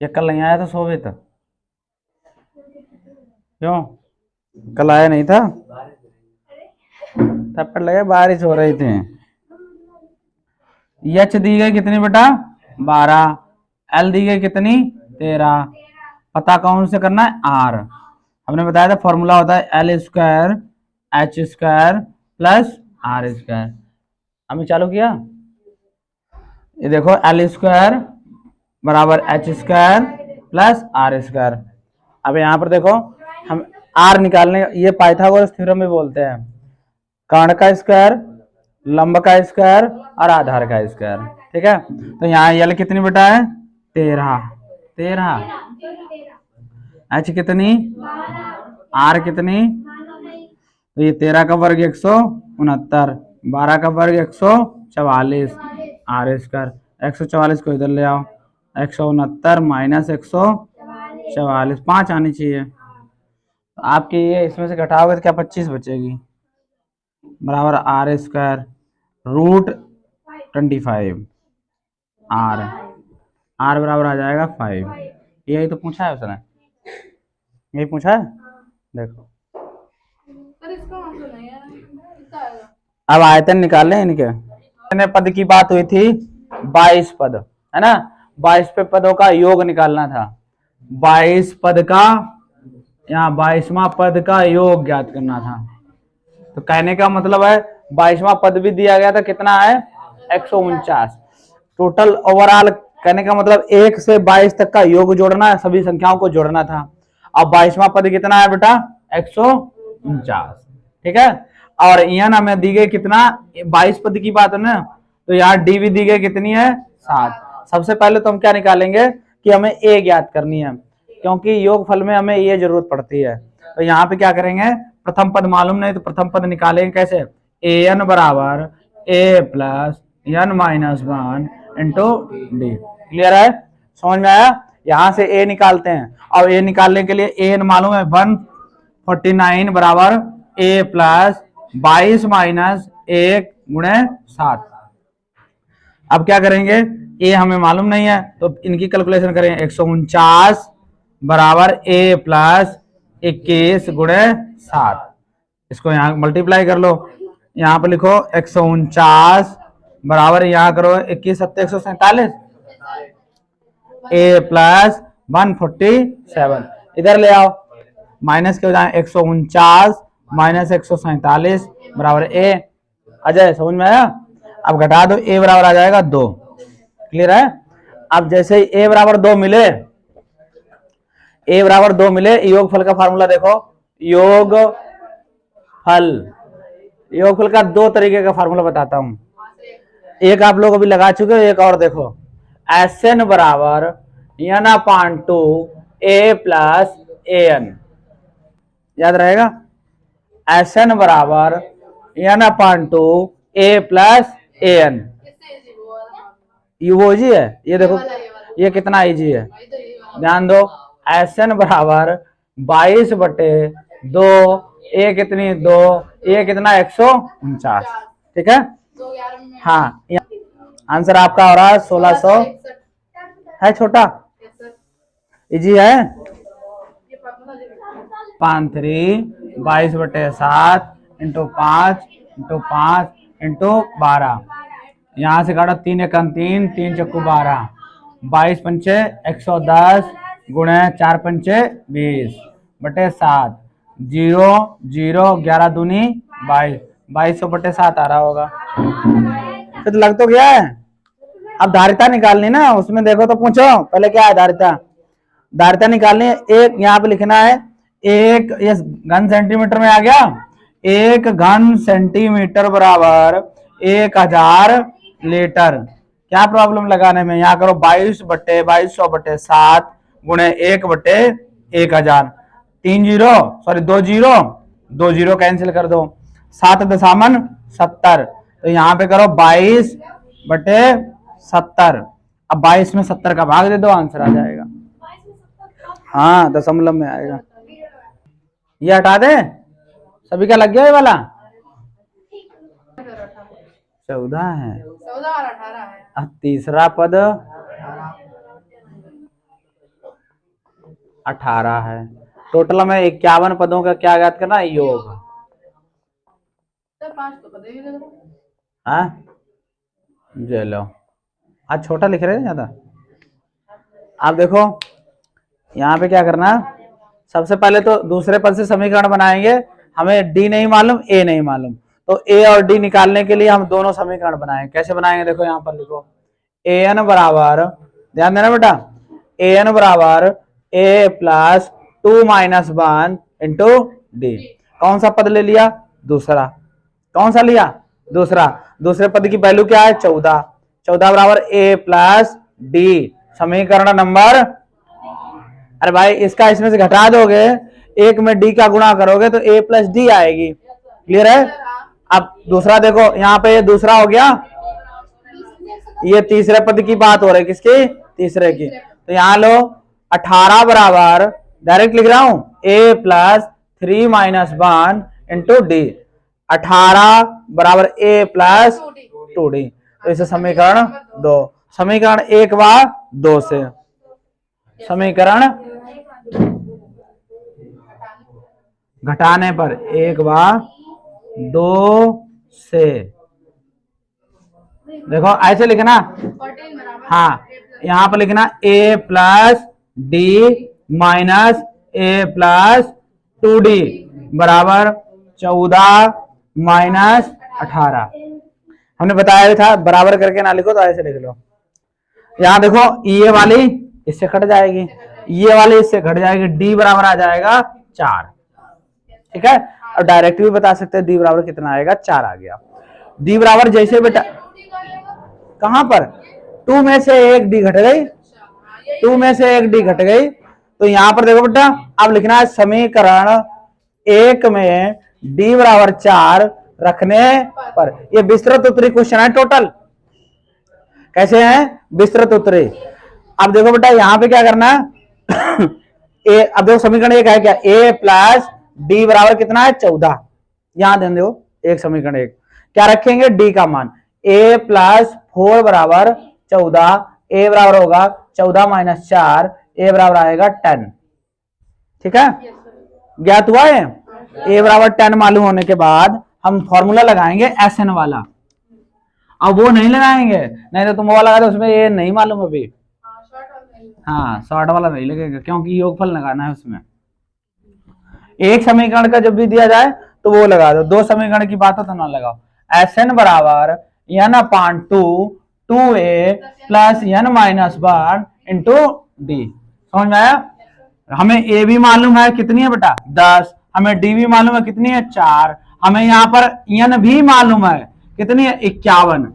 ये कल नहीं आया था शोभित? क्यों? कल आया नहीं था? थप्पड़ लगे, बारिश हो रही थी। एच दी गई कितनी बेटा? 12। एल दी गई कितनी? 13। पता कौन से करना है? आर। हमने बताया था फॉर्मूला होता है L square H square plus R square. हमने चालू किया। ये देखो एल स्क्वायर बराबर H square plus R square. अब यहाँ पर देखो हम आर निकालने, ये पाइथागोरस थ्योरम में बोलते हैं कर्ण का स्क्वायर, लंब का स्क्वायर और आधार का स्क्वायर। ठीक है, तो यहाँ यल कितनी बेटा है? 13। 13। एच कितनी? आर कितनी? तो ये 13 का वर्ग 169, 12 का वर्ग 144, आर स्क्वायर। 144 को इधर ले आओ, 169 माइनस 144, 5 आनी चाहिए। तो आपकी ये इसमें से घटाओगे तो क्या 25 बचेगी, बराबर R square root 25। R R बराबर आ जाएगा 5। यही तो पूछा है उसने, यही पूछा है। देखो अब आयतन निकाल लें इनके। कितने पद की बात हुई थी? 22 पद, है ना? 22 पे पदों का योग निकालना था। 22 पद का, यहाँ 22वां पद का योग ज्ञात करना था। तो कहने का मतलब है 22वां पद भी दिया गया था, कितना है? 149। टोटल ओवरऑल कहने का मतलब 1 से 22 तक का योग जोड़ना है, सभी संख्याओं को जोड़ना था। अब 22वां पद कितना है बेटा? 149। ठीक है, और यहाँ हमें दी गई कितना? 22 पद की बात है ना, तो यहाँ डी भी दी गई कितनी है? 7। सबसे पहले तो हम क्या निकालेंगे कि हमें ए ज्ञात करनी है, क्योंकि योगफल में हमें ये जरूरत पड़ती है। तो यहाँ पे क्या करेंगे, प्रथम पद मालूम नहीं तो प्रथम पद निकालेंगे कैसे? ए एन बराबर A plus N minus 1 into D. Clear है? समझ में आया? यहां से ए निकालते हैं। अब ए निकालने के लिए ए एन मालूम है 149 बराबर ए प्लस 22 माइनस 1 गुणे 7। अब क्या करेंगे, ए हमें मालूम नहीं है तो इनकी कैलकुलेशन करें। 149 बराबर ए प्लस 21 गुणे 7। इसको यहाँ मल्टीप्लाई कर लो, यहाँ पे लिखो 149 बराबर, यहाँ करो 21 7 147, ए प्लस 147 इधर ले आओ, माइनस के हो जाए 149 माइनस 147 बराबर ए। अजय समझ में आया? अब घटा दो, ए बराबर आ जाएगा 2। क्लियर है? अब जैसे ही ए बराबर 2 मिले, ए बराबर 2 मिले, योगफल का फार्मूला देखो। योगफल का 2 तरीके का फार्मूला बताता हूं, एक आप लोग अभी लगा चुके हो, एक और देखो। एस एन बराबर N upon 2 A plus A N, याद रहेगा? एस एन बराबर N upon 2 A plus A N. ये वो इजी है, ये देखो ये कितना इजी है, ध्यान दो। एस एन बराबर 22 बटे 2, ए कितनी 2, ए कितना 149। ठीक है, हाँ आंसर आपका हो रहा है 1600 है। छोटा इजी है। 5×3 22/7 इंटू 5 इंटू 5 इंटू 12, यहाँ से काटा 3 एकम 3 3 चक्कू 12, 22 पंचे 110 गुणे 4 पंचे 20/7, 0 0 11 दूनी 22, 2200/7 आ रहा होगा। तो लग तो गया है। अब धारिता निकालनी ना, उसमें देखो तो पूछो पहले क्या है धारिता। धारिता निकालनी है, एक यहाँ पे लिखना है, एक ये घन सेंटीमीटर में आ गया, 1 घन सेंटीमीटर बराबर 1000 लीटर। क्या प्रॉब्लम लगाने में, यहाँ करो 22/2200/7 गुणे 1/1000, 3 zero sorry 2 zero 2 zero cancel कर दो, 7 दशामन 70, तो यहाँ पे करो 22/70। अब 22 में 70 का भाग दे दो, आंसर आ जाएगा। हाँ दशमलव में आएगा। ये हटा दे, सभी का लग गया ये वाला। 14 है, 14 और 18 है। तीसरा पद 18 है। टोटल में 51 पदों का क्या ज्ञात करना है? योग। हाँ चलो, आज छोटा लिख रहे हैं ज्यादा। आप देखो यहाँ पे क्या करना, सबसे पहले तो दूसरे पद से समीकरण बनाएंगे। हमें डी नहीं मालूम, ए नहीं मालूम, तो ए और डी निकालने के लिए हम दोनों समीकरण बनाएंगे। कैसे बनाएंगे? देखो यहाँ पर लिखो, ए एन बराबर, ध्यान देना बेटा, ए एन बराबर A plus 2 minus 1 into D. कौन सा पद ले लिया? दूसरा। कौन सा लिया? दूसरा। दूसरे पद की वैल्यू क्या है? 14। 14 बराबर ए प्लस डी, समीकरण नंबर, अरे भाई इसका इसमें से घटा दोगे, एक में डी का गुणा करोगे तो ए प्लस डी आएगी। क्लियर है? अब दूसरा देखो, यहाँ पे ये दूसरा हो गया, ये तीसरे पद की बात हो रही है। किसकी? तीसरे की। तो यहाँ लो 18 बराबर, डायरेक्ट लिख रहा हूं, ए प्लस 3 माइनस 1 इंटू डी। 18 बराबर ए प्लस 2d। तो इसे समीकरण 2, समीकरण 1 व 2 से, समीकरण घटाने पर 1 व 2 से, देखो ऐसे लिखना। हाँ, यहां पर लिखना a plus D minus A plus 2d बराबर 14 माइनस 18। हमने बताया भी था, बराबर करके ना लिखो तो ऐसे लिख लो। यहां देखो ये वाली इससे कट जाएगी, ये वाली इससे घट जाएगी, डी बराबर आ जाएगा 4। ठीक है? और डायरेक्ट भी बता सकते हैं डी बराबर कितना आएगा, 4 आ गया। डी बराबर जैसे बेटा, कहां पर 2 में से एक डी घट गई, 2 में से एक डी घट गई, तो यहां पर देखो बेटा, अब लिखना है समीकरण 1 में डी बराबर 4 रखने पर। ये विस्तृत उत्तरी क्वेश्चन है टोटल। कैसे है? विस्तृत उत्तरी। अब देखो बेटा यहां पे क्या करना है ए, अब देखो समीकरण 1 है क्या, ए प्लस डी बराबर कितना है? 14। यहां ध्यान दो, एक समीकरण 1 क्या रखेंगे? डी का मान, ए प्लस 4 बराबर 14, ए बराबर होगा 14 माइनस 4, ए बराबर आएगा 10। ठीक है? ज्ञात हुआ है? ए बराबर 10 मालूम होने के बाद हम फॉर्मूला लगाएंगे एस एन वाला। अब वो नहीं लगाएंगे, नहीं तो तुम वो लगा दो, उसमें ये नहीं मालूम अभी। हाँ, शॉर्ट वाला नहीं लगेगा क्योंकि योगफल लगाना है उसमें। एक समीकरण का जब भी दिया जाए तो वो लगा दो, दो समीकरण की बात हो तो ना लगाओ। एस एन बराबर N upon 2a plus N minus 1 into D. समझ में आया? हमें ए भी मालूम है कितनी है बेटा? 10। हमें डी भी मालूम है कितनी है? 4। हमें यहाँ पर एन भी मालूम है कितनी है? 51।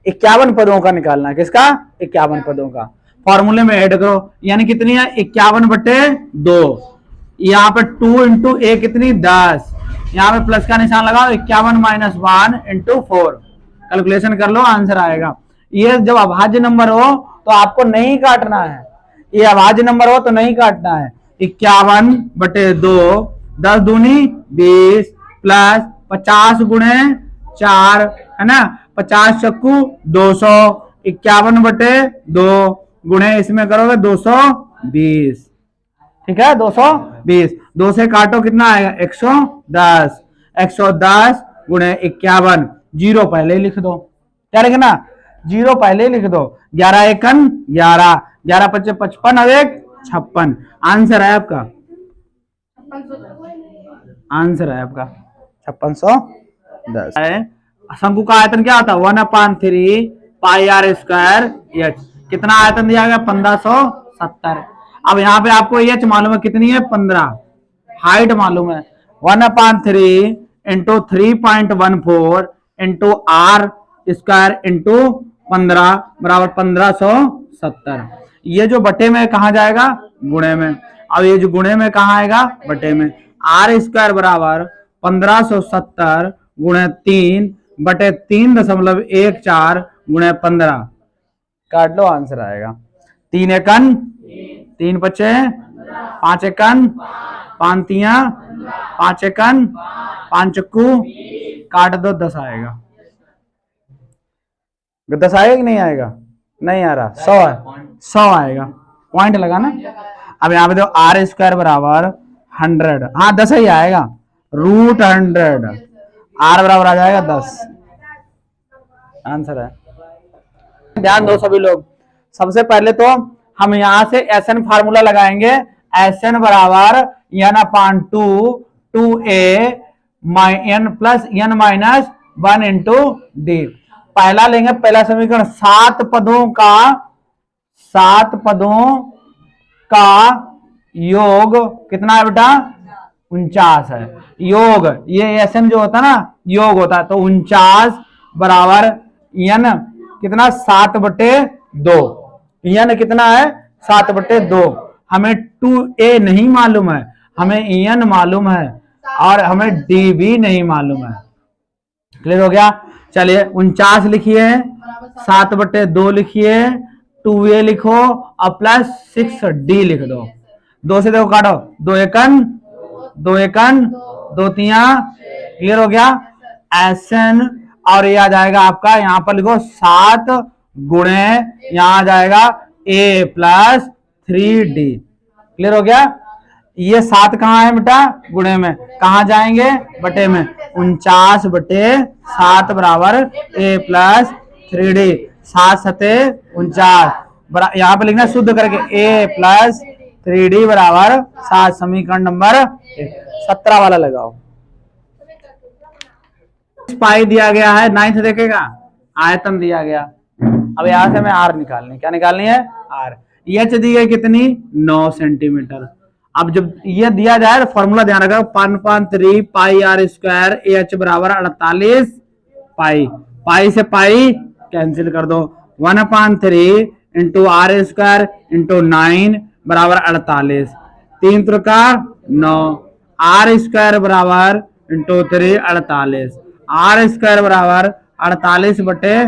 51 पदों का निकालना है। किसका? 51 पदों का। फॉर्मूले में ऐड करो, यानी कितनी है? 51/2। यहाँ पर 2 इंटू ए कितनी? 10। यहाँ पे प्लस का निशान लगाओ, 51 माइनस 1 इंटू 4। कैलकुलेशन कर लो, आंसर आएगा। ये जब अभाज्य नंबर हो तो आपको नहीं काटना है, ये अभाज्य नंबर हो तो नहीं काटना है। 51/2, 10 दूनी 20 प्लस 50 गुणे 4 है ना, 50 चक्कू 200, 51/2 गुणे इसमें करोगे 220। ठीक है? 220, 2 से काटो कितना आएगा? 110। 110 गुणे 51, 0 पहले ही लिख दो। क्या लिखना? 0 पहले ही लिख दो। 11 एकन 11, 11 पच्चे 55 और 1 56। आंसर है आपका, आंसर है आपका 5610। शंकु का आयतन क्या होता है? 1/3 पाई आर स्क्वायर एच। कितना आयतन दिया गया? 1570। अब यहाँ पे आपको एच मालूम है कितनी है? 15। हाइट मालूम है 1/3 into 3.14 into R square into 15 बराबर 1570। ये जो बटे में कहा जाएगा? गुणे में। अब ये जो गुणे में कहा आएगा? बटे में। आर स्क्वायर बराबर 1570 गुणे 3 बटे 3.14 गुणे 15। काट लो, आंसर आएगा 3 एकन 3 बचे 5 एकन 5 तिया 5 एकन 5 चक्कू काट दो, 10 आएगा। 10 आएगा कि नहीं आएगा? नहीं आ रहा, 100 है, 100 आएगा। पॉइंट लगाना। अब यहाँ पे देखो आर स्क्वायर बराबर 100, हाँ 10 ही आएगा, रूट 100, आर बराबर आ जाएगा 10, आंसर है। ध्यान दो सभी लोग, सबसे पहले तो हम यहां से एसएन फार्मूला लगाएंगे, एसएन बराबर N upon 2 N plus N minus 1 into D. पहला लेंगे, पहला समीकरण, 7 पदों का योग कितना है बेटा, 49 है। योग ये एसएन जो होता है ना, योग होता है, तो 49 बराबर एन कितना, 7/2, एन कितना है 7/2। हमें 2a नहीं मालूम है, हमें एन मालूम है और हमें डी भी नहीं मालूम है। क्लियर हो गया? चलिए 49 लिखिए, 7/2 लिखिए, 2a लिखो और प्लस 6d लिख दो। 2 से देखो काटो, 2 एकन 2 तिया, क्लियर हो गया? एसएन और ये आ जाएगा आपका, यहां पर लिखो 7 गुणे, यहां आ जाएगा a प्लस 3d। क्लियर हो गया? ये 7 कहाँ है बेटा, गुणे में, कहाँ जाएंगे, बटे में, 49/7 बराबर a प्लस 3d, 7 सते 49, यहाँ पे लिखना शुद्ध करके a प्लस 3d बराबर 7। समीकरण नंबर 17 वाला लगाओ। पाई दिया गया है, 9th देखेगा, आयतन दिया गया। अब यहां से हमें आर निकालनी, क्या निकालनी है, आर। एच दी गई कितनी, 9 सेंटीमीटर। अब जब ये दिया जाए तो फॉर्मूला ध्यान रखा, 1/3 पाई आर स्क्वायर, एच बराबर 48 पाई, पाई से पाई कैंसिल कर दो, 1/3 इंटू आर स्क्वायर इंटू 9 बराबर 48, 3 त्रिका 9, आर स्क्वायर बराबर इंटू 3 48, आर स्क्वायर बराबर 48 बटे,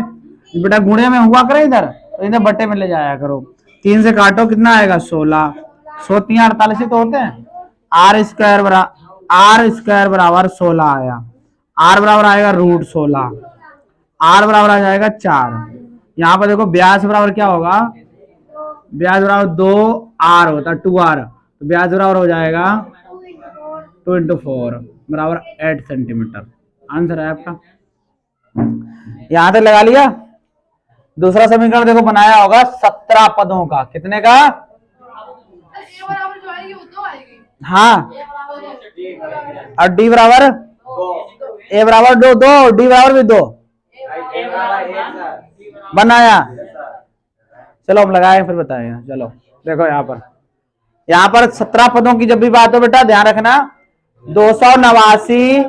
बेटा गुणे में हुआ करे इधर, तो इधर बटे में ले जाया करो। 3 से काटो कितना आएगा, 16, 100 48 ही तो होते हैं। आर स्क्वायर बराबर 16 आया, आर बराबर आएगा रूट 16, आर बराबर आ जाएगा 4। यहाँ पर देखो व्यास बराबर क्या होगा, व्यास बराबर 2r होता है, 2r, तो व्यास बराबर हो जाएगा 2 × 4 बराबर 8 सेंटीमीटर। आंसर है आपका। यहां तक लगा लिया। दूसरा समीकरण देखो बनाया होगा 17 पदों का, कितने का, हाँ, और डी बराबर, ए बराबर 2 डी बराबर भी 2 बनाया। चलो हम लगाए फिर बताएंगे। चलो देखो यहाँ पर 17 पदों की जब भी बात हो बेटा ध्यान रखना, 289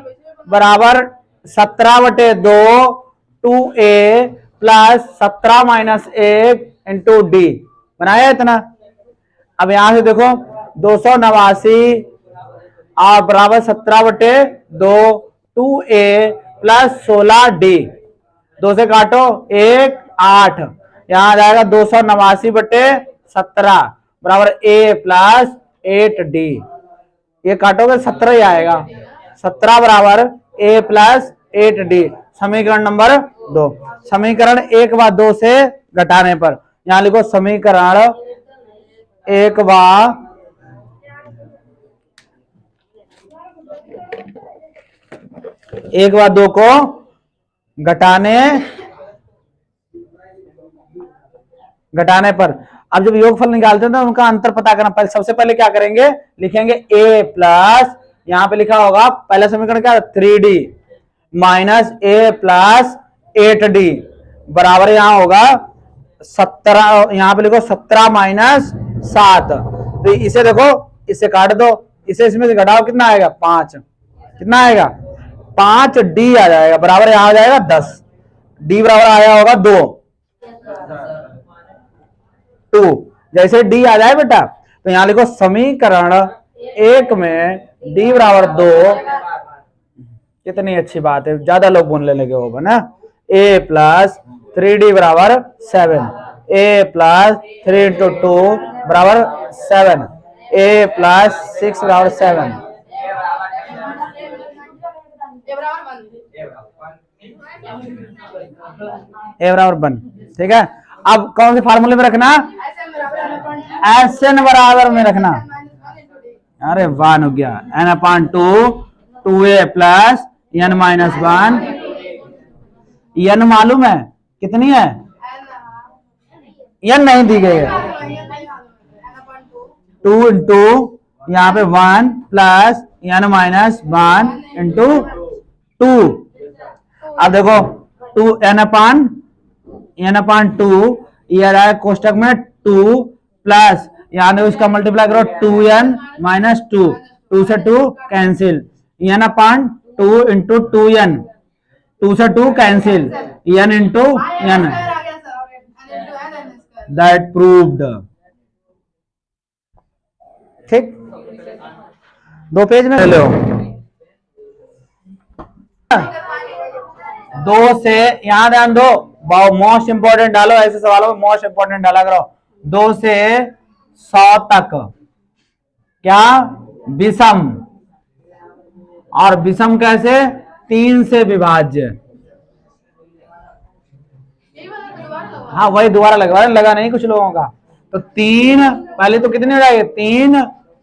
बराबर 17/2 2a plus 17 minus 1 into D, बनाया इतना। अब यहां से देखो 289 और बराबर 17/2 2a प्लस 16d, 2 से काटो 1 8, यहां आ जाएगा 289/17 बराबर a प्लस 8d, ये काटोगे 17 ही आएगा, 17 बराबर a प्लस 8d। समीकरण नंबर 2, समीकरण 1 व 2 से घटाने पर, यहां लिखो समीकरण 1 व 2 को घटाने पर, अब जब योगफल निकालते हैं तो उनका अंतर पता करना। सबसे पहले क्या करेंगे, लिखेंगे a प्लस, यहां पे लिखा होगा पहला समीकरण क्या, 3d minus a plus 8d बराबर यहां होगा 17, यहां पे लिखो 17 माइनस 7, तो इसे देखो, इसे काट दो, इसे इसमें से घटाओ, कितना आएगा 5, कितना आएगा 5d आ जाएगा, बराबर यहां आ जाएगा 10, d बराबर आया होगा 2। जैसे d आ जाए बेटा तो यहां लिखो समीकरण 1 में d बराबर 2, कितनी अच्छी बात है, ज्यादा लोग बोलने लगे होगा ना। a प्लस 3d बराबर 7, a प्लस 3 × 2 बराबर 7, a प्लस 6 बराबर 7, a बराबर 1। ठीक है, अब कौन से फार्मूले में रखना, एन बराबर में रखना। अरे 1 हो गया, n/2 2a plus n-1। n मालूम है कितनी है? n नहीं दी गई है। 2 इंटू यहाँ पे 1 प्लस n-1 इंटू 2। अब देखो 2n/2 ये रहा है कोष्टक में 2 प्लस यहाँ देखो इसका मल्टीप्लाई करो 2n-2, 2 से 2 कैंसिल, n/2 इंटू 2n, 2 से 2 cancel, n into n, that proved. ठीक, 2 पेज में ले लो। 2 से यहां ध्यान दो, मोस्ट इंपोर्टेंट डालो, ऐसे सवालों में मोस्ट इंपोर्टेंट डाला करो। 2 से 100 तक क्या विषम, और विषम कैसे? 3 से विभाज्य। हाँ वही दोबारा लगा नहीं कुछ लोगों का। तो 3 पहले तो कितनी हो जाएगी? 3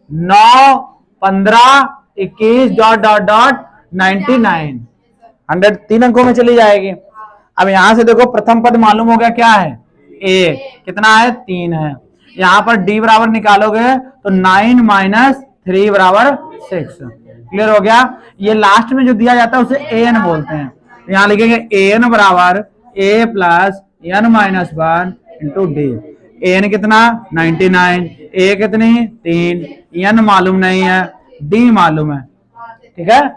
9 15 21 डॉट डॉट डॉट 99, 100 3 अंकों में चली जाएगी। अब यहां से देखो प्रथम पद मालूम हो गया क्या है? 1 कितना है? 3 है। यहाँ पर d बराबर निकालोगे तो 9 माइनस 3 बराबर 6। क्लियर हो गया? ये लास्ट में जो दिया जाता है उसे an बोलते हैं। यहाँ लिखेंगे an बराबर a plus n-1 into D. an कितना? 99, a कितनी? 3, n मालूम नहीं है, d मालूम है। ठीक है,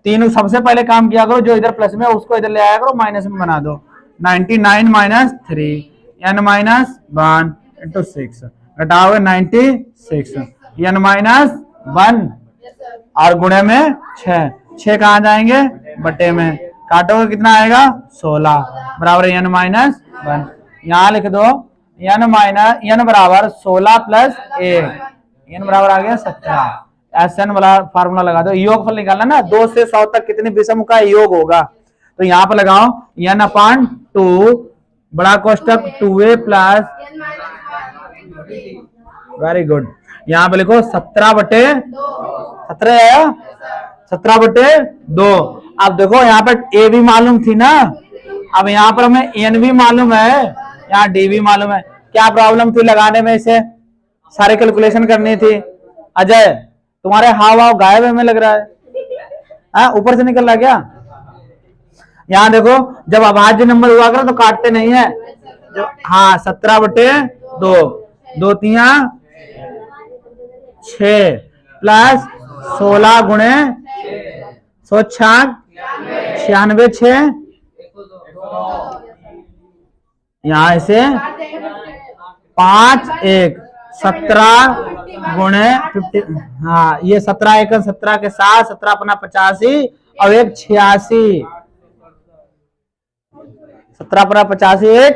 तीनों सबसे पहले काम किया करो, जो इधर प्लस में उसको इधर ले आया करो, माइनस में बना दो। 99 माइनस 3 n-1 इंटू 6, घटाओगे 96 n-1 और गुणे में 6 कहाँ जाएंगे? बटे में, काटोगे कितना आएगा? 16 बराबर n-1। यहाँ लिख दो n बराबर 16 प्लस 1, n बराबर आ गया 17। एसएन वाला फार्मूला लगा दो, योगफल निकालना ना, 2 से 100 तक कितने विषम का योग होगा। तो यहाँ पर लगाओ n/2 बड़ा कोष्टक 2a प्लस, वेरी गुड, यहाँ पे लिखो 17/2। अब देखो यहाँ पर a भी मालूम थी ना, अब यहाँ पर हमें n भी मालूम है, यहाँ d भी मालूम है। क्या प्रॉब्लम थी लगाने में? इसे सारे कैलकुलेशन करनी थी। अजय तुम्हारे हाव भाव गायब में लग रहा है, ऊपर से निकल रहा क्या? यहाँ देखो जब अभाज्य नंबर हुआ करो तो काटते नहीं है। जो हाँ 17/2, 2 तिया 6 प्लस 16 गुणे 96 6, यहाँ से 5 1 17 गुणे 50, हाँ ये 17 1 17 के साथ 17 अपना 85 और 1 86, 17 अपना 85 1